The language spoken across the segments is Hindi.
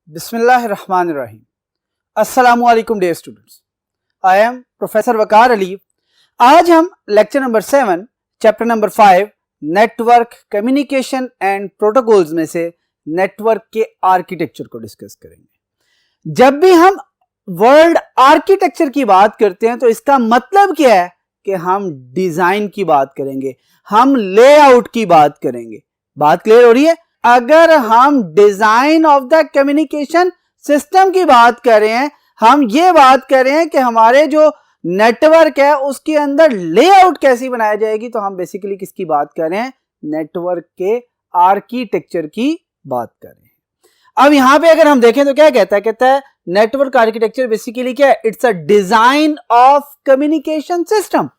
बिस्मिल्लाहिर्रहमानिर्रहीम। अस्सलामुअलैकुम dear students, I am Professor Waqar Ali. आज हम lecture number 7 chapter number 5 network communication and protocols में से नेटवर्क के आर्किटेक्चर को डिस्कस करेंगे। जब भी हम वर्ड आर्किटेक्चर की बात करते हैं तो इसका मतलब क्या है कि हम डिजाइन की बात करेंगे, हम लेआउट की बात करेंगे। बात क्लियर हो रही है? अगर हम design of the communication system की बात कर रहे हैं, हम ये बात कर रहे हैं कि हमारे जो नेटवर्क है उसके अंदर लेआउट कैसी बनाई जाएगी, तो हम बेसिकली किसकी बात कर रहे हैं? नेटवर्क के आर्किटेक्चर की बात कर रहे हैं। अब यहां पे अगर हम देखें तो क्या कहता है नेटवर्क आर्किटेक्चर बेसिकली क्या है? It's a design of communication system.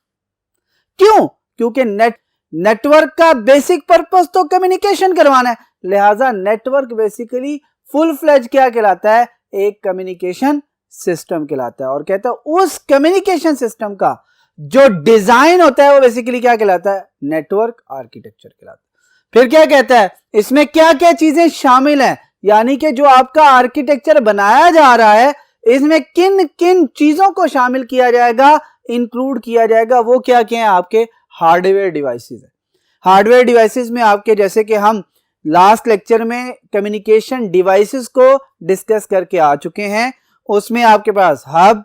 क्यों? क्योंकि नेटवर्क का बेसिक पर्पस तो कम्युनिकेशन करवाना है, लिहाजा नेटवर्क बेसिकली फुल फ्लेज क्या कहलाता है? एक कम्युनिकेशन सिस्टम कहलाता है। और कहता है उस कम्युनिकेशन सिस्टम का जो डिजाइन होता है वो बेसिकली क्या कहलाता है? नेटवर्क आर्किटेक्चर कहलाता है। फिर क्या कहता है? इसमें क्या क्या चीजें शामिल हैं, यानी कि जो आपका आर्किटेक्चर बनाया जा रहा है इसमें किन किन चीजों को शामिल किया जाएगा, इंक्लूड किया जाएगा, वो क्या क्या है? आपके हार्डवेयर डिवाइसेस है। हार्डवेयर डिवाइसेस में आपके, जैसे कि हम लास्ट लेक्चर में कम्युनिकेशन डिवाइसेस को डिस्कस करके आ चुके हैं, उसमें आपके पास हब,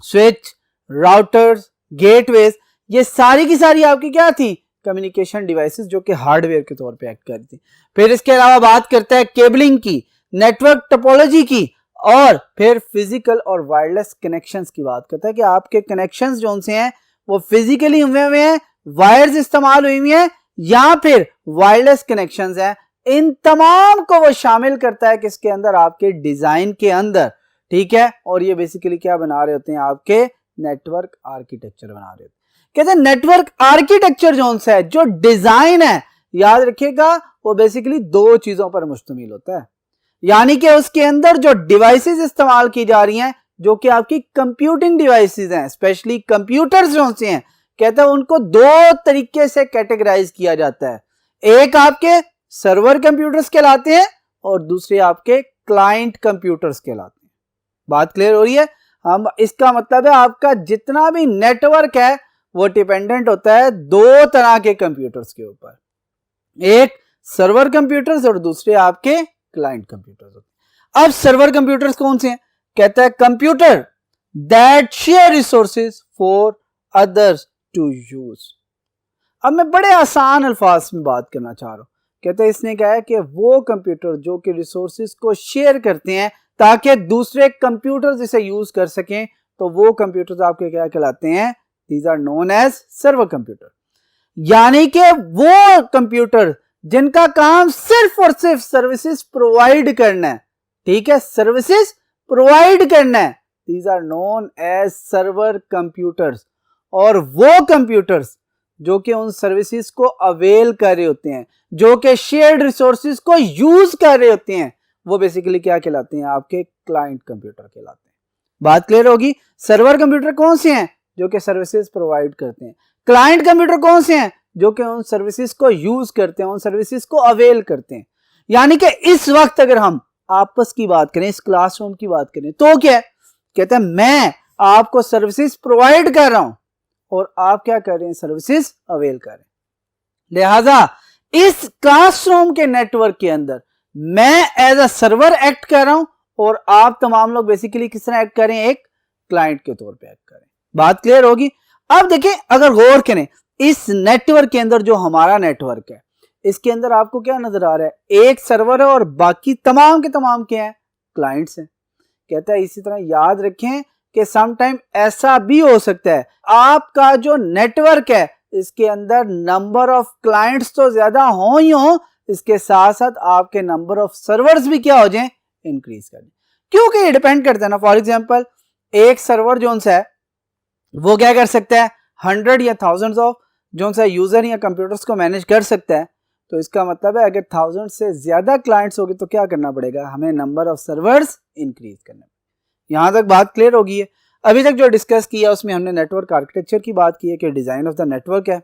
स्विच, राउटर्स, गेटवेज, ये सारी की सारी आपकी क्या थी? कम्युनिकेशन डिवाइसेस जो कि हार्डवेयर के तौर पे एक्ट करती। फिर इसके अलावा बात करता है केबलिंग की, नेटवर्क टोपोलॉजी की, और फिर फिजिकल और वायरलेस कनेक्शंस की बात करता है कि आपके कनेक्शंस जो से हैं वो फिजिकली हुए हुए हैं, वायर्स इस्तेमाल हुई हुई हैं, या फिर वायरलेस कनेक्शंस हैं। इन तमाम को वो शामिल करता है किसके अंदर? आपके डिजाइन के अंदर। ठीक है, और ये बेसिकली क्या बना रहे होते हैं? आपके नेटवर्क आर्किटेक्चर बना रहे होते हैं। कहते हैं नेटवर्क आर्किटेक्चर जो है, जो डिजाइन है, याद रखिएगा वो बेसिकली दो चीजों पर मुश्तमिल होता है। यानी कि उसके अंदर जो डिवाइसेस इस्तेमाल की जा रही हैं, जो कि आपकी कंप्यूटिंग डिवाइसेस हैं, स्पेशली कंप्यूटर्स जो से हैं, कहते हैं उनको दो तरीके से कैटेगराइज किया जाता है। एक आपके सर्वर कंप्यूटर्स कहलाते हैं और दूसरे आपके क्लाइंट कंप्यूटर्स कहलाते हैं। बात क्लियर हो रही है? हम इसका मतलब है आपका जितना भी नेटवर्क है वो डिपेंडेंट होता है दो तरह के कंप्यूटर्स के ऊपर, एक सर्वर कंप्यूटर्स और दूसरे आपके क्लाइंट कंप्यूटर्स होते हैं। अब सर्वर कंप्यूटर्स कौन से हैं? कहता है computer that share resources for others to use. अब मैं बड़े आसान अल्फाज में बात करना चाह रहा हूं। कहते हैं इसने कहा है कि वो कंप्यूटर जो कि रिसोर्सेज को शेयर करते हैं ताकि दूसरे कंप्यूटर्स इसे यूज कर सकें, तो वो कंप्यूटर्स आपके क्या कहलाते हैं? These are known as server computer. यानी कि वो कंप्यूटर जिनका काम सिर्फ और सिर्फ सर्विसेज प्रोवाइड करना है, ठीक है, सर्विसेज प्रोवाइड करना है, these are known as server computers. और वो कंप्यूटर्स जो कि उन सर्विसेज को अवेल कर रहे होते हैं, जो कि शेयर्ड रिसोर्सेज को यूज कर रहे होते हैं, वो बेसिकली क्या कहलाते हैं? आपके क्लाइंट कंप्यूटर कहलाते हैं। बात क्लियर होगी? सर्वर कंप्यूटर कौन से हैं? जो कि सर्विसेज प्रोवाइड करते हैं। क्लाइंट कंप्यूटर कौन से हैं? जो कि उन सर्विसेज को यूज करते हैं, उन सर्विसेज को अवेल करते हैं। यानी कि इस वक्त अगर हम आपस की बात करें, इस क्लासरूम की बात करें, तो क्या है? कहते हैं मैं आपको सर्विसेज प्रोवाइड कर रहा हूं और आप क्या कर रहे हैं? सर्विसेज अवेल कर रहे हैं। लिहाजा इस क्लासरूम के नेटवर्क के अंदर मैं एज अ सर्वर एक्ट कर रहा हूं और आप तमाम लोग बेसिकली किस तरह एक्ट करें? एक क्लाइंट के तौर पे एक्ट करें। बात क्लियर होगी? अब देखिए, अगर गौर करें इस नेटवर्क के अंदर, जो हमारा नेटवर्क है, इसके अंदर आपको क्या नजर आ रहा है? एक सर्वर है और बाकी तमाम के तमाम क्या है? क्लाइंट्स हैं। कहता है इसी तरह याद रखें कि समटाइम ऐसा भी हो सकता है आपका जो नेटवर्क है इसके अंदर नंबर ऑफ क्लाइंट्स तो ज्यादा हो ही हो, इसके साथ साथ आपके नंबर ऑफ सर्वर्स भी क्या हो जाए? इंक्रीज कर जाए। क्योंकि ये डिपेंड करता है ना। फॉर एग्जांपल एक सर्वर जो है वो क्या कर सकता है? 100 या थाउजेंड्स ऑफ जो सा यूजर या कंप्यूटर्स को मैनेज कर सकता है। तो इसका मतलब है अगर 1000 से ज्यादा क्लाइंट्स होंगे तो क्या करना पड़ेगा? हमें नंबर ऑफ सर्वर्स इंक्रीज करना। यहां तक बात क्लियर होगी है? अभी तक जो डिस्कस किया उसमें हमने नेटवर्क आर्किटेक्चर की बात की है कि डिजाइन ऑफ द नेटवर्क है,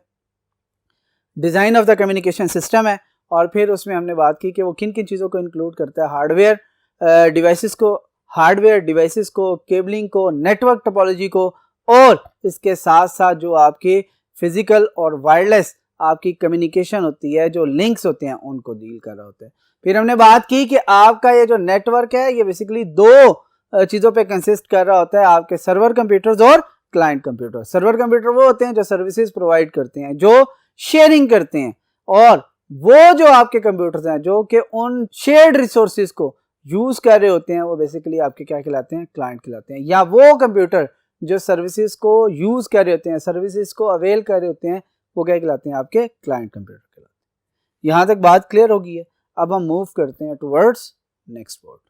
design of the communication system है, और फिर उसमें हमने बात की कि वो किन किन चीजों को इंक्लूड करता है, हार्डवेयर, डिवाइसेस को, हार्डवेयर डिवाइसेस को, केबलिंग को, नेटवर्क टोपोलॉजी को, और इसके साथ साथ जो आपके फिजिकल और वायरलेस आपकी कम्युनिकेशन होती है, जो लिंक्स होते हैं, उनको डील कर रहा होता है। फिर हमने बात की कि आपका ये जो नेटवर्क है ये बेसिकली दो चीज़ों पे कंसिस्ट कर रहा होता है, आपके सर्वर कंप्यूटर्स और क्लाइंट कंप्यूटर। सर्वर कंप्यूटर वो होते हैं जो सर्विसेज प्रोवाइड करते हैं, जो शेयरिंग करते हैं, और वो जो आपके कंप्यूटर्स हैं जो कि उन शेयर्ड रिसोर्सेज को यूज कर रहे होते हैं, वो बेसिकली आपके क्या कहलाते हैं, क्लाइंट कहलाते हैं। या वो कंप्यूटर जो सर्विसेज को यूज कर रहे होते हैं, सर्विसेज को अवेल कर रहे होते हैं, वो क्या कहलाते हैं, आपके क्लाइंट कंप्यूटर कहलाते हैं। यहां तक बात क्लियर होगी है। अब हम मूव करते हैं टुवर्ड्स नेक्स्ट वर्ड।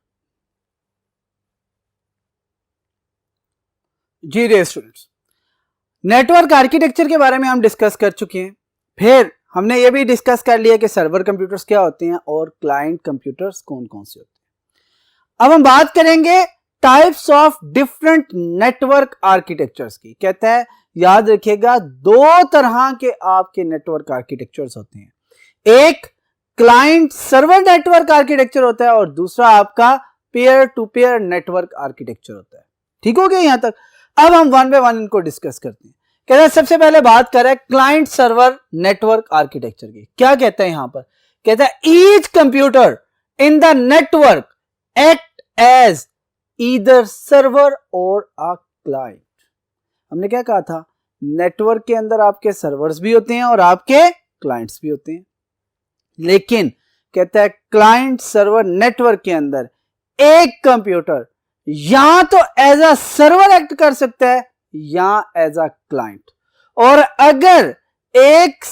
जी डियर स्टूडेंट्स, नेटवर्क आर्किटेक्चर के बारे में हम डिस्कस कर चुके हैं। फिर हमने ये भी डिस्कस कर लिया कि सर्वर कंप्यूटर्स क्या होते हैं और क्लाइंट कंप्यूटर्स कौन कौन से होते हैं। अब हम बात करेंगे types of different network architectures की। कहता है याद रखिएगा, दो तरह के आपके नेटवर्क आर्किटेक्चर्स होते हैं। एक क्लाइंट सर्वर नेटवर्क आर्किटेक्चर होता है और दूसरा आपका peer to peer network architecture होता है। ठीक हो गया यहां तक। अब हम वन बाय वन इनको डिस्कस करते हैं। कहता है सबसे पहले बात करें क्लाइंट सर्वर नेटवर्क आर्किटेक्चर की। क्या कहता है यहां पर, कहता है each computer in the network act as either server और अ क्लाइंट। हमने क्या कहा था, नेटवर्क के अंदर आपके सर्वर्स भी होते हैं और आपके क्लाइंट्स भी होते हैं। लेकिन कहता है क्लाइंट सर्वर नेटवर्क के अंदर एक कंप्यूटर या तो एज अ सर्वर एक्ट कर सकता है या एज अ क्लाइंट। और अगर एक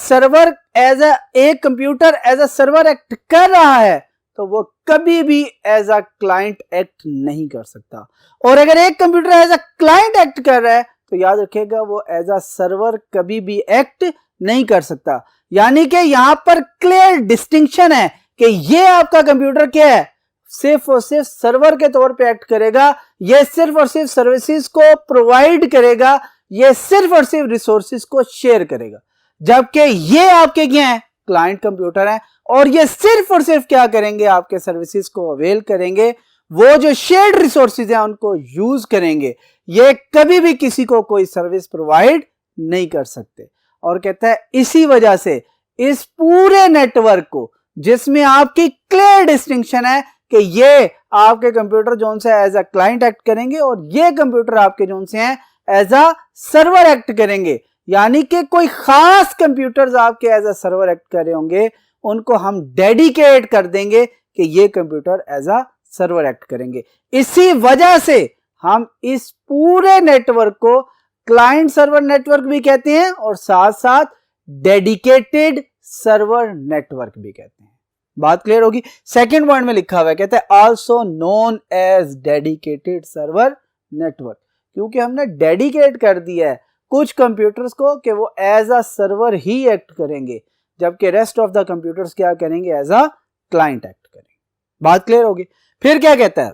computer as a server act कर रहा है तो वो कभी भी एज अ क्लाइंट एक्ट नहीं कर सकता। और अगर एक computer as a client act कर रहा है तो याद रखिएगा वो एज अ सर्वर कभी भी एक्ट नहीं कर सकता। यानी कि यहां पर क्लियर डिस्टिंक्शन है कि ये आपका कंप्यूटर क्या है, सिर्फ और सिर्फ सर्वर के तौर पे एक्ट करेगा, ये सिर्फ और सिर्फ सर्विसेज को प्रोवाइड करेगा, ये सिर्फ और सिर्फ रिसोर्सेज को शेयर करेगा। जबकि ये आपके क्या है, क्लाइंट कंप्यूटर है, और ये सिर्फ और सिर्फ क्या करेंगे, आपके सर्विसेज को अवेल करेंगे, वो जो शेयर्ड रिसोर्सेज हैं उनको यूज करेंगे। ये कभी भी किसी को कोई सर्विस प्रोवाइड नहीं कर सकते। और कहता है इसी वजह से इस पूरे नेटवर्क को, जिसमें आपकी क्लियर डिस्टिंक्शन है कि ये आपके कंप्यूटर जोन से एज अ क्लाइंट एक्ट करेंगे और ये कंप्यूटर आपके जोन से हैं एज अ सर्वर एक्ट करेंगे। यानी कि कोई खास कंप्यूटर्स आपके एज अ सर्वर एक्ट कर रहे होंगे, उनको हम डेडिकेट कर देंगे कि ये computer as a server act करेंगे। इसी वजह से हम इस पूरे नेटवर्क को क्लाइंट सर्वर नेटवर्क भी कहते हैं और साथ साथ डेडिकेटेड सर्वर नेटवर्क भी कहते हैं। बात क्लियर होगी। सेकंड पॉइंट में लिखा हुआ है, कहते हैं also known as dedicated server network, क्योंकि हमने डेडिकेट कर दिया है कुछ कंप्यूटर्स को कि वो एज अ सर्वर ही एक्ट करेंगे, जबकि रेस्ट ऑफ द कंप्यूटर्स क्या करेंगे, एज अ क्लाइंट एक्ट करेंगे। बात क्लियर होगी। फिर क्या कहता है,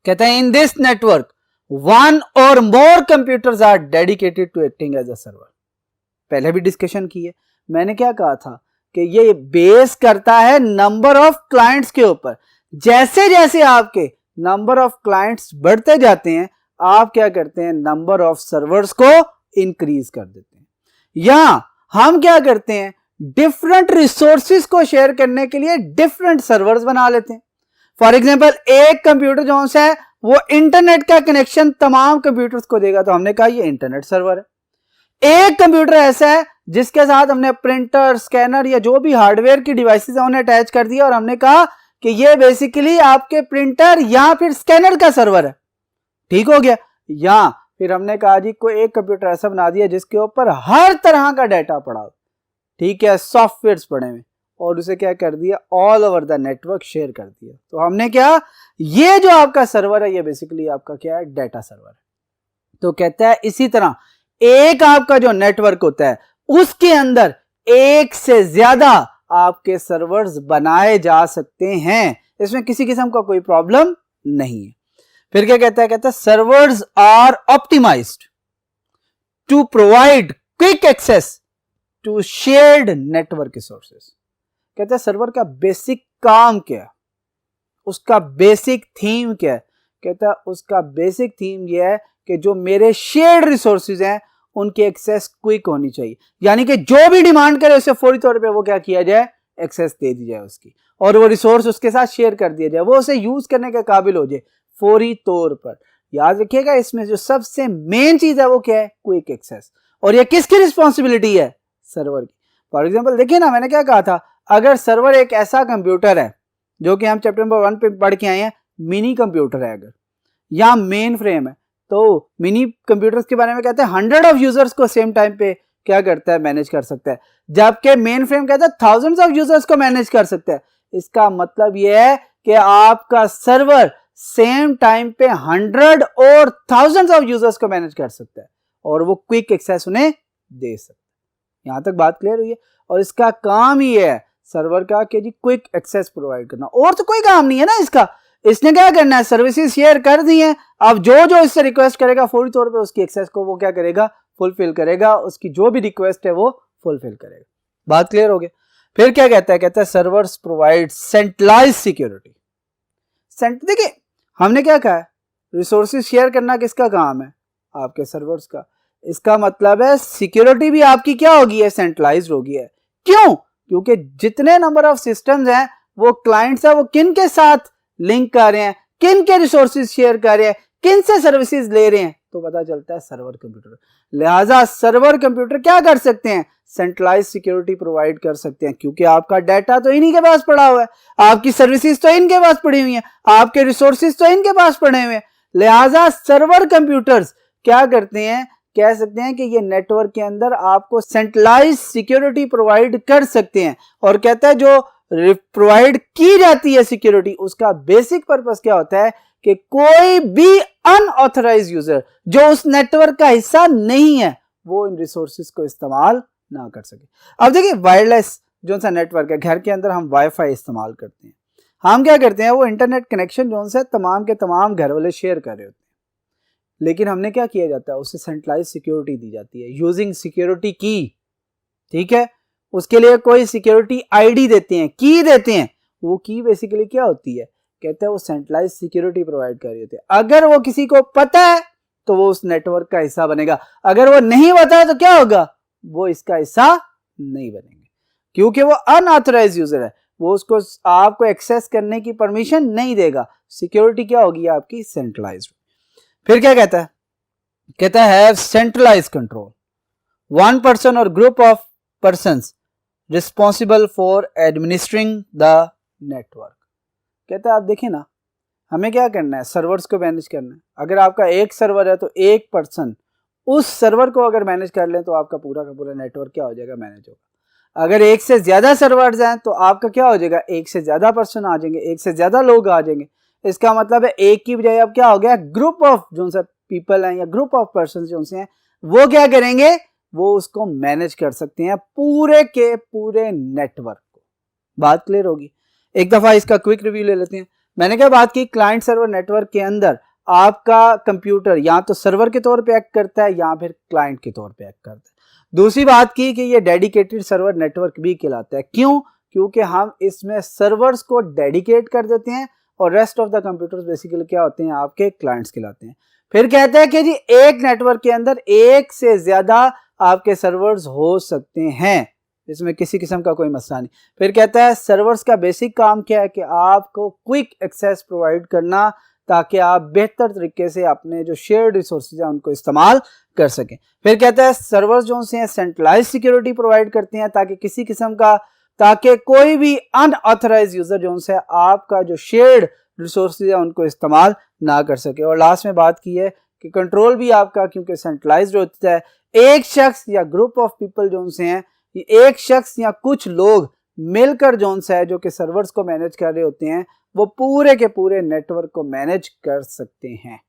कहता है इन दिस नेटवर्क वन और more computers are dedicated to acting as a server. पहले भी डिस्कशन की है, मैंने क्या कहा था कि ये बेस करता है नंबर ऑफ क्लाइंट्स के ऊपर। जैसे जैसे आपके नंबर ऑफ क्लाइंट्स बढ़ते जाते हैं, आप क्या करते हैं, नंबर ऑफ सर्वर्स को इंक्रीज कर देते हैं। या हम क्या करते हैं, डिफरेंट रिसोर्सेज को शेयर करने के लिए डिफरेंट सर्वर्स बना लेते हैं। फॉर एग्जांपल एक कंप्यूटर जो है वो इंटरनेट का कनेक्शन तमाम कंप्यूटर्स को देगा, तो हमने कहा ये इंटरनेट सर्वर है। एक कंप्यूटर ऐसा है जिसके साथ हमने प्रिंटर, स्कैनर या जो भी हार्डवेयर की डिवाइसेस है उन्हें अटैच कर दिया और हमने कहा कि ये बेसिकली आपके प्रिंटर या फिर स्कैनर का सर्वर है। ठीक हो गया। या फिर हमने कहा जी कोई एक कंप्यूटर ऐसा बना दिया जिसके ऊपर हर तरह का डाटा पड़ा हो, ठीक है, सॉफ्टवेयर्स पड़े हुए, और उसे क्या कर दिया, all over the network share कर दिया। तो हमने क्या, ये जो आपका सर्वर है ये बेसिकली आपका क्या है, डाटा सर्वर है। तो कहता है इसी तरह एक आपका जो नेटवर्क होता है उसके अंदर एक से ज्यादा आपके सर्वर्स बनाए जा सकते हैं, इसमें किसी किस्म का कोई प्रॉब्लम नहीं है। फिर क्या कहता है, कहता है servers are optimised to provide quick access to shared network resources. कहता है सर्वर का बेसिक काम क्या है, उसका बेसिक थीम क्या है? कहता है उसका बेसिक थीम ये है कि जो मेरे शेयर्ड रिसोर्सेज हैं उनकी एक्सेस क्विक होनी चाहिए, यानी कि जो भी डिमांड करे उसे फौरी तौर पे वो क्या किया जाए, एक्सेस दे दी जाए उसकी, और वो रिसोर्स उसके साथ शेयर कर दिया जाए, वो उसे यूज करने के काबिल हो जाए फौरी तौर पर। याद रखिएगा इसमें जो सबसे मेन चीज है वो क्या है, क्विक एक्सेस। और ये किसकी रिस्पॉन्सिबिलिटी है, सर्वर की। फॉर एग्जाम्पल देखिए ना, मैंने क्या कहा था, अगर सर्वर एक ऐसा कंप्यूटर है जो कि हम चैप्टर नंबर 1 पे पढ़ के आए हैं, मिनी कंप्यूटर है अगर, या मेन फ्रेम है, तो मिनी कंप्यूटर्स के बारे में कहते हैं 100 ऑफ यूजर्स को सेम टाइम पे क्या करता है, मैनेज कर सकता है, जबकि मेन फ्रेम कहता है थाउजेंड्स ऑफ यूजर्स को मैनेज कर सकता है। इसका मतलब यह है कि आपका सर्वर सेम टाइम पे 100 और थाउजेंड्स ऑफ यूजर्स को मैनेज कर सकता है और वो क्विक एक्सेस उन्हें दे सकता है। यहां तक बात क्लियर हुई है। और इसका काम ही है सर्वर का कि जी क्विक एक्सेस प्रोवाइड करना, और तो कोई काम नहीं है ना इसका। इसने क्या करना है, सर्विसेज शेयर कर दी हैं, अब जो इससे रिक्वेस्ट करेगा फौरी तौर पे उसकी एक्सेस को वो क्या करेगा, फुलफिल करेगा, उसकी जो भी रिक्वेस्ट है वो फुलफिल करेगा। बात क्लियर हो गई। फिर क्या कहता है सर्वर्स प्रोवाइड सेंट्रलाइज्ड सिक्योरिटी। देखिए हमने क्या कहा है, रिसोर्सेज शेयर करना किसका काम है, आपके सर्वर्स का। इसका मतलब है सिक्योरिटी भी आपकी क्या होगी है, सेंट्रलाइज्ड होगी है। क्यों? क्योंकि जितने नंबर ऑफ सिस्टम्स हैं वो क्लाइंट्स है, वो किन के साथ लिंक कर रहे हैं, किन के रिसोर्सेज शेयर कर रहे हैं, किन से सर्विसेज ले रहे हैं, तो पता चलता है सर्वर कंप्यूटर। लिहाजा सर्वर कंप्यूटर क्या कर सकते हैं, सेंट्रलाइज सिक्योरिटी प्रोवाइड कर सकते हैं, क्योंकि आपका डाटा तो इन्हीं के पास पड़ा हुआ है, आपकी सर्विसेज तो इनके पास पड़ी हुई हैं, आपके रिसोर्सेज तो इनके पास पड़े हुए हैं। लिहाजा सर्वर कंप्यूटर्स क्या करते हैं, कह सकते हैं कि ये नेटवर्क के अंदर आपको सेंट्रलाइज सिक्योरिटी प्रोवाइड कर सकते हैं। और कहता है जो प्रोवाइड की जाती है सिक्योरिटी, उसका बेसिक पर्पस क्या होता है कि कोई भी अनऑथराइज्ड यूजर जो उस नेटवर्क का हिस्सा नहीं है वो इन रिसोर्सेज को इस्तेमाल ना कर सके। अब देखिए वायरलेस जो सा नेटवर्क है, घर के अंदर हम वाईफाई इस्तेमाल करते हैं, हम क्या करते हैं, वो इंटरनेट कनेक्शन जो है तमाम के तमाम घर वाले शेयर कर रहे होते हैं, लेकिन हमने क्या किया जाता है, उसे सेंट्रलाइज सिक्योरिटी दी जाती है यूजिंग सिक्योरिटी की। ठीक है, उसके लिए कोई सिक्योरिटी आईडी देते हैं, की देते हैं। वो की बेसिकली क्या होती है, कहते हैं वो सेंट्रलाइज सिक्योरिटी प्रोवाइड कर रही होती है। अगर वो किसी को पता है तो वो उस नेटवर्क का हिस्सा बनेगा, अगर वो नहीं पता है तो क्या होगा, वो इसका हिस्सा नहीं बनेंगे, क्योंकि वो अनऑथराइज्ड यूजर है, वो उसको आपको एक्सेस करने की परमिशन नहीं देगा। सिक्योरिटी क्या होगी आपकी, सेंट्रलाइज्ड। फिर क्या कहता है have centralised control, one person और group of persons responsible for administering the network. कहता है आप देखिए ना, हमें क्या करना है, सर्वर्स को मैनेज करना है। अगर आपका एक सर्वर है तो एक पर्सन उस सर्वर को अगर मैनेज कर ले तो आपका पूरा का पूरा नेटवर्क क्या हो जाएगा, मैनेज होगा। अगर एक से ज्यादा सर्वर्स हैं तो आपका क्या हो जाएगा, एक से ज्यादा पर्सन आ जाएंगे, एक से ज्यादा लोग आ जाएंगे। इसका मतलब है एक की बजाय अब क्या हो गया, ग्रुप ऑफ जो से पीपल हैं या ग्रुप ऑफ पर्सन जो से हैं वो क्या करेंगे, वो उसको मैनेज कर सकते हैं पूरे के पूरे नेटवर्क को। बात क्लियर होगी। एक दफा इसका क्विक रिव्यू ले लेते हैं। मैंने क्या बात की, क्लाइंट सर्वर नेटवर्क के अंदर आपका कंप्यूटर या तो सर्वर के तौर पे एक्ट करता है या फिर क्लाइंट के तौर पे एक्ट करता है। दूसरी बात की कि ये डेडिकेटेड सर्वर नेटवर्क भी कहलाता है। क्यों? क्योंकि हम इसमें सर्वर्स को डेडिकेट कर देते हैं और rest of the computers basically क्या होते हैं, आपके क्लाइंट्स कहलाते हैं। फिर कहते हैं कि जी एक नेटवर्क के अंदर एक से ज्यादा आपके सर्वर्स हो सकते हैं, इसमें किसी किस्म का कोई मसला नहीं। फिर कहता है सर्वर्स का बेसिक काम क्या है कि आपको क्विक एक्सेस प्रोवाइड करना, ताकि आप बेहतर तरीके से अपने जो शेयर्ड रिसोर्सेज हैं उनको इस्तेमाल कर सकें। फिर कहता है सर्वर्स जो से सेंट्रलाइज सिक्योरिटी प्रोवाइड करते हैं ताकि किसी किस्म का, ताकि कोई भी अनऑथराइज्ड यूजर जो से आपका जो शेयर्ड रिसोर्सेज है उनको इस्तेमाल ना कर सके। और लास्ट में बात की है कि कंट्रोल भी आपका क्योंकि सेंट्रलाइज्ड होता है, एक शख्स या ग्रुप ऑफ पीपल जो से हैं, एक शख्स या कुछ लोग मिलकर जोन सा है जो कि सर्वर्स को मैनेज कर रहे होते हैं, वो पूरे के पूरे नेटवर्क को मैनेज कर सकते हैं।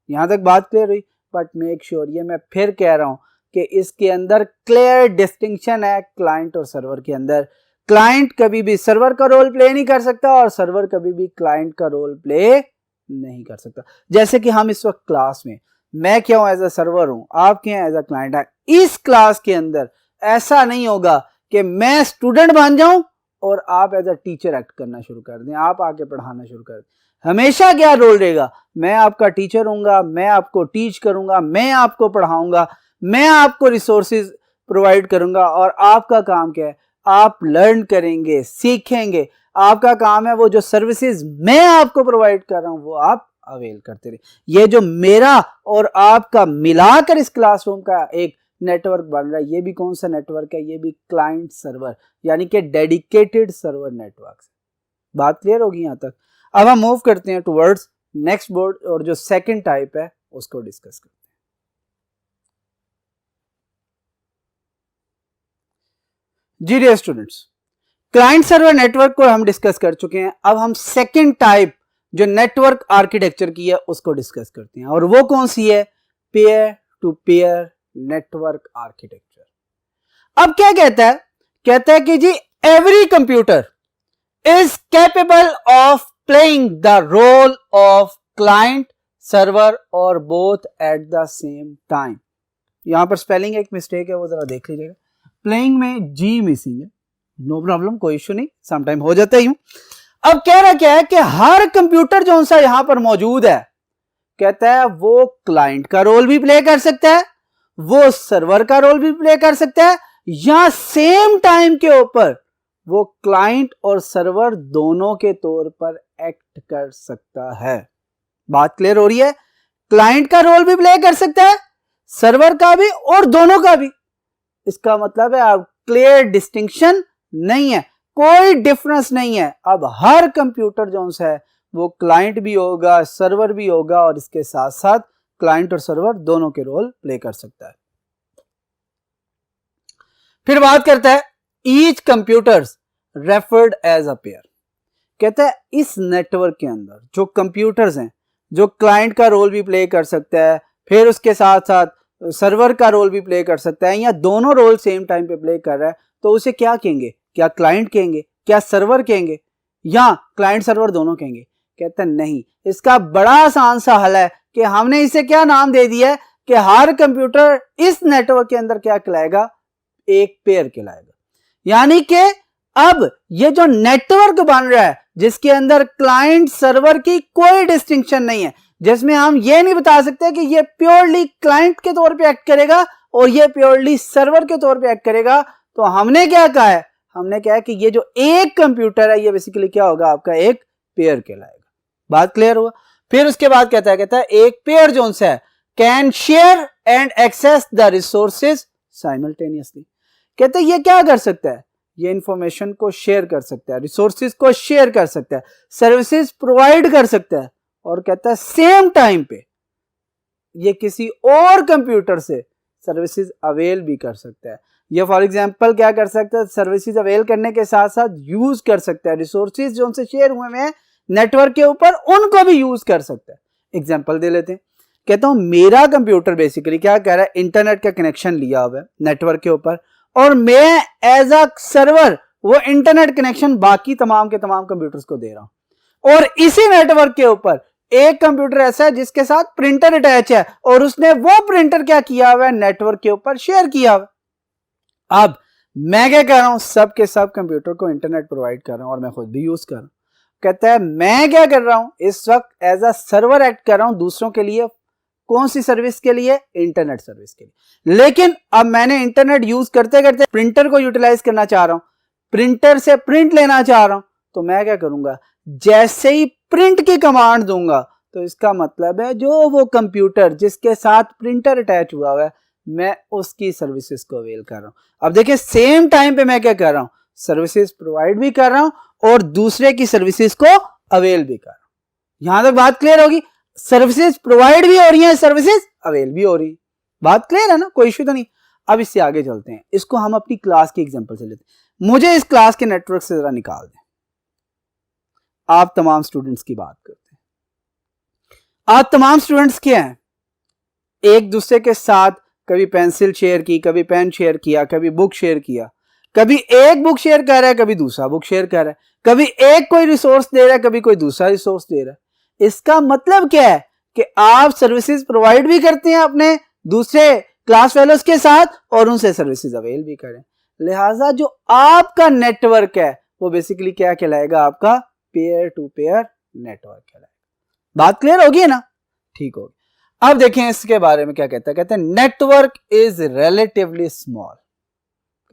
यहां तक बात क्लियर हुई। बट मेक श्योर, ये मैं फिर कह रहा हूं कि इसके अंदर क्लियर डिस्टिंक्शन है क्लाइंट और सर्वर के अंदर। क्लाइंट कभी भी सर्वर का रोल प्ले नहीं कर सकता और सर्वर कभी भी क्लाइंट का रोल प्ले नहीं कर सकता। जैसे कि हम इस वक्त क्लास में, मैं क्या हूं, एज अ सर्वर हूं, आप क्या एज अ क्लाइंट है। इस क्लास के अंदर ऐसा नहीं होगा कि मैं स्टूडेंट बन जाऊं और आप एज अ टीचर एक्ट करना शुरू कर दें, आप आके पढ़ाना शुरू कर दें। हमेशा क्या रोल रहेगा, मैं आपका टीचर हूँगा, मैं आपको टीच करूँगा, मैं आपको पढ़ाऊँगा, मैं आपको रिसोर्सेज प्रोवाइड करूँगा और आपका काम क्या है, आप लर्न करेंगे, सीखेंगे। आपका काम है वो जो सर्विसेज मैं आपको प्रोवाइड कर रहा हूँ वो आप अवेल करते रहे। ये जो मेरा और आपका मिलाकर इस क्लासरूम का एक नेटवर्क बन रहा है, ये भी कौन सा नेटवर्क है, ये भी क्लाइंट सर्वर यानी कि डेडिकेटेड सर्वर नेटवर्क। बात क्लियर होगी यहाँ तक। अब हम मूव करते हैं टुवर्ड्स नेक्स्ट बोर्ड और जो सेकंड टाइप है उसको डिस्कस करते हैं। जी dear students, client server network को हम डिस्कस कर चुके हैं। अब हम सेकंड टाइप जो नेटवर्क आर्किटेक्चर की है उसको डिस्कस करते हैं और वो कौन सी है, peer to peer network architecture. अब क्या कहता है कि जी every computer is capable of playing the role of client server और both at the same time. यहां पर स्पेलिंग एक मिस्टेक है, वो जरा देख लीजिएगा। प्लेइंग में जी मिसिंग है, नो प्रॉब्लम, कोई इश्यू नहीं, समटाइम हो जाता ही। अब कह रहा क्या है कि हर कंप्यूटर जो सा यहां पर मौजूद है, कहता है वो क्लाइंट का रोल भी प्ले कर सकता है, वो सर्वर का रोल भी प्ले कर सकता है, या सेम टाइम के ऊपर वो क्लाइंट और सर्वर दोनों के तौर पर एक्ट कर सकता है। बात क्लियर हो रही है? क्लाइंट का रोल भी प्ले कर सकता है, सर्वर का भी और दोनों का भी। इसका मतलब है अब क्लियर डिस्टिंक्शन नहीं है, कोई डिफरेंस नहीं है। अब हर कंप्यूटर जो है वो क्लाइंट भी होगा, सर्वर भी होगा और इसके साथ साथ क्लाइंट और सर्वर दोनों के रोल प्ले कर सकता है। फिर बात करता है each computers referred as a peer. कहता है इस नेटवर्क के अंदर जो कंप्यूटर्स हैं, जो क्लाइंट का रोल भी प्ले कर सकता है, फिर उसके साथ साथ सर्वर का रोल भी प्ले कर सकता है, या दोनों रोल सेम टाइम पे प्ले कर रहा है, तो उसे क्या कहेंगे? क्या क्लाइंट कहेंगे, क्या सर्वर कहेंगे, या क्लाइंट सर्वर दोनों कहेंगे? कहते हैं नहीं, इसका बड़ा आसान सा हल है कि हमने इसे क्या नाम दे दिया है कि हर कंप्यूटर इस नेटवर्क के अंदर क्या कहलाएगा, एक पेयर कहलाएगा। यानी कि अब ये जो नेटवर्क बन रहा है जिसके अंदर क्लाइंट सर्वर की कोई डिस्टिंक्शन नहीं है, जिसमें हम ये नहीं बता सकते कि ये प्योरली क्लाइंट के तौर पे एक्ट करेगा और ये प्योरली सर्वर के तौर पे एक्ट करेगा, तो हमने क्या कहा है, हमने कहा है कि ये जो एक कंप्यूटर है ये बेसिकली क्या होगा, आपका एक पेयर कहलाएगा। बात क्लियर हुआ? फिर उसके बाद कहता है एक पेयर जो है can share and access the resources simultaneously. कहते हैं ये क्या कर सकता है, ये इंफॉर्मेशन को शेयर कर सकता है, रिसोर्सेज को शेयर कर सकता है, सर्विसेज प्रोवाइड कर सकता है, और कहता है सेम टाइम पे ये किसी और कंप्यूटर से सर्विसेज अवेल भी कर सकता है। ये फॉर एग्जांपल क्या कर सकता है, सर्विसेज अवेल करने के साथ साथ यूज कर सकता है, रिसोर्सेज जो उनसे शेयर हुए हैं नेटवर्क के ऊपर उनको भी यूज कर सकता है। एग्जांपल दे लेते हैं। कहता हूं मेरा कंप्यूटर बेसिकली क्या कह रहा है, इंटरनेट का कनेक्शन लिया हुआ है नेटवर्क के ऊपर, और मैं एज अ सर्वर वो इंटरनेट कनेक्शन बाकी तमाम के तमाम कंप्यूटर्स को दे रहा हूं। और इसी नेटवर्क के ऊपर एक कंप्यूटर ऐसा है जिसके साथ प्रिंटर अटैच है और उसने वो प्रिंटर क्या किया हुआ है, नेटवर्क के ऊपर शेयर किया हुआ। अब मैं क्या कर रहा हूं, सब के सब कंप्यूटर को इंटरनेट प्रोवाइड कर रहा हूं और मैं खुद भी यूज कर रहा हूं। कहता है मैं क्या कर रहा हूं, इस वक्त एज अ सर्वर एक्ट कर रहा हूं दूसरों के लिए। कौन सी सर्विस के लिए? इंटरनेट सर्विस के लिए। लेकिन अब मैंने इंटरनेट यूज करते करते प्रिंटर को यूटिलाइज करना चाह रहा हूं, प्रिंटर से प्रिंट लेना चाह रहा हूं, तो मैं क्या करूंगा, जैसे ही प्रिंट की कमांड दूंगा तो इसका मतलब है जो वो कंप्यूटर जिसके साथ प्रिंटर अटैच हुआ है मैं उसकी सर्विसेज को अवेल कर रहा हूं। अब देखिए सेम टाइम पे मैं क्या कर रहा हूं, सर्विसेज प्रोवाइड भी कर रहा हूं और दूसरे की सर्विसेज को अवेल भी कर रहा हूं। यहां तक बात क्लियर होगी? सर्विसेज प्रोवाइड भी हो रही है, सर्विसेज अवेल भी हो रही है। बात क्लियर है ना, कोई इश्यू तो नहीं। अब इससे आगे चलते हैं, इसको हम अपनी क्लास के एग्जांपल से लेते हैं। मुझे इस क्लास के नेटवर्क से जरा निकाल दें। आप तमाम स्टूडेंट्स की बात करते हैं। आप तमाम स्टूडेंट्स क्या हैं, एक दूसरे के साथ कभी पेंसिल शेयर की, कभी पेन शेयर किया, कभी बुक शेयर किया, कभी एक बुक शेयर कर रहा है, कभी दूसरा बुक शेयर कर रहा है, कभी एक कोई रिसोर्स दे रहा है, कभी कोई दूसरा रिसोर्स दे रहा है। इसका मतलब क्या है कि आप सर्विसेज प्रोवाइड भी करते हैं अपने दूसरे क्लास फेलोज के साथ और उनसे सर्विसेज अवेल भी करें। लिहाजा जो आपका नेटवर्क है वो बेसिकली क्या कहलाएगा, आपका पेयर टू पेयर नेटवर्क कहलाएगा। बात क्लियर होगी ना, ठीक होगी। अब देखें इसके बारे में क्या कहता है, कहते हैं नेटवर्क इज रिलेटिवली स्मॉल।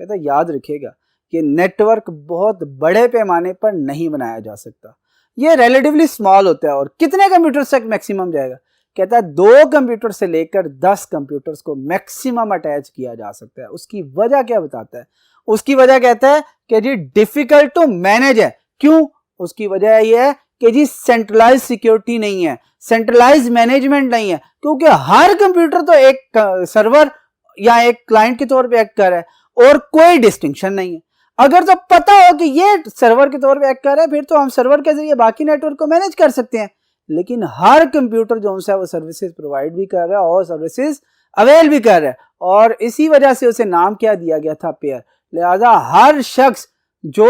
कहता है याद रखिएगा कि नेटवर्क बहुत बड़े पैमाने पर नहीं बनाया जा सकता, ये रिलेटिवली स्मॉल होता है। और कितने कंप्यूटर्स तक मैक्सिमम जाएगा, कहता है 2 कंप्यूटर से लेकर 10 कंप्यूटर्स को मैक्सिमम अटैच किया जा सकता है। उसकी वजह क्या बताता है, उसकी वजह कहता है कि जी डिफिकल्ट टू मैनेज है। क्यों, उसकी वजह यह है कि जी सेंट्रलाइज सिक्योरिटी नहीं है, सेंट्रलाइज मैनेजमेंट नहीं है, क्योंकि हर कंप्यूटर तो एक सर्वर या एक क्लाइंट के तौर पे एक्ट कर रहा है और कोई डिस्टिंक्शन नहीं है। अगर तो पता हो कि ये सर्वर के तौर पे एक्ट कर रहा है, फिर तो हम सर्वर के जरिए बाकी नेटवर्क को मैनेज कर सकते हैं। लेकिन हर कंप्यूटर जो है वो सर्विसेज प्रोवाइड भी कर रहा है और सर्विसेज अवेल भी कर रहा है, और इसी वजह से उसे नाम क्या दिया गया था, पेयर। लिहाजा हर शख्स जो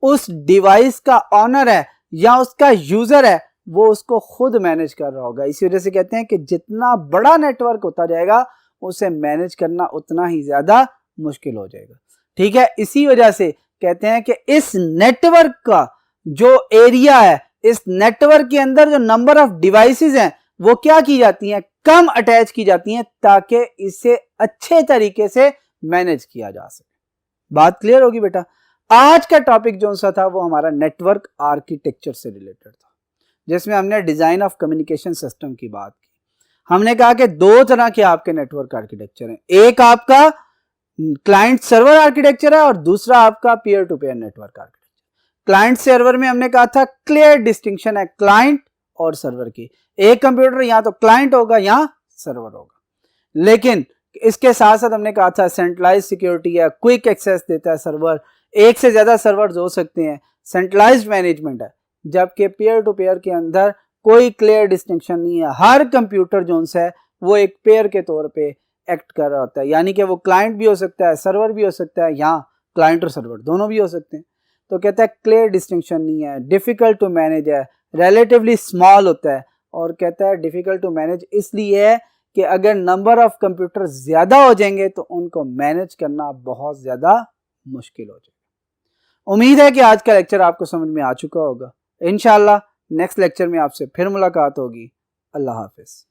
उस डिवाइस का ऑनर है या उसका यूजर है, वो उसको खुद मैनेज कर रहा होगा। इसी वजह से कहते हैं कि जितना बड़ा नेटवर्क होता जाएगा उसे मैनेज करना उतना ही ज्यादा मुश्किल हो जाएगा। ठीक है, इसी वजह से कहते हैं कि इस नेटवर्क का जो एरिया है, इस नेटवर्क के अंदर जो नंबर ऑफ डिवाइसेस हैं वो क्या की जाती हैं, कम अटैच की जाती हैं, ताकि इसे अच्छे तरीके से मैनेज किया जा सके। बात क्लियर होगी बेटा। आज का टॉपिक जो सा था वो हमारा नेटवर्क आर्किटेक्चर से रिलेटेड था, जिसमें हमने डिजाइन ऑफ कम्युनिकेशन सिस्टम की बात की। हमने कहा कि 2 तरह के आपके नेटवर्क आर्किटेक्चर हैं, एक आपका क्लाइंट सर्वर आर्किटेक्चर है और दूसरा आपका peer to peer network architecture. Client server में हमने कहा था क्लियर डिस्टिंक्शन है क्लाइंट और सर्वर की, एक कंप्यूटर या तो क्लाइंट होगा या सर्वर होगा। लेकिन इसके साथ साथ हमने कहा था सेंट्रलाइज सिक्योरिटी है, क्विक एक्सेस देता है सर्वर, एक से ज्यादा सर्वर्स हो सकते हैं, सेंट्रलाइज्ड मैनेजमेंट है। जबकि पेयर टू पेयर के अंदर कोई क्लियर डिस्टिंक्शन नहीं है, हर कंप्यूटर जो है वो एक पेयर के तौर पे एक्ट कर रहा होता है, यानी कि वो क्लाइंट भी हो सकता है, सर्वर भी हो सकता है, या क्लाइंट और सर्वर दोनों भी हो सकते हैं। तो कहता है क्लियर डिस्टिंक्शन नहीं है, डिफिकल्ट टू मैनेज है, रिलेटिवली स्मॉल होता है। और कहता है डिफिकल्ट टू मैनेज इसलिए है कि अगर नंबर ऑफ कंप्यूटर ज्यादा हो जाएंगे तो उनको मैनेज करना बहुत ज्यादा मुश्किल हो जाएगा। उम्मीद है कि आज का लेक्चर आपको समझ में आ चुका होगा। इंशाल्लाह नेक्स्ट लेक्चर में आपसे फिर मुलाकात होगी। अल्लाह हाफिज।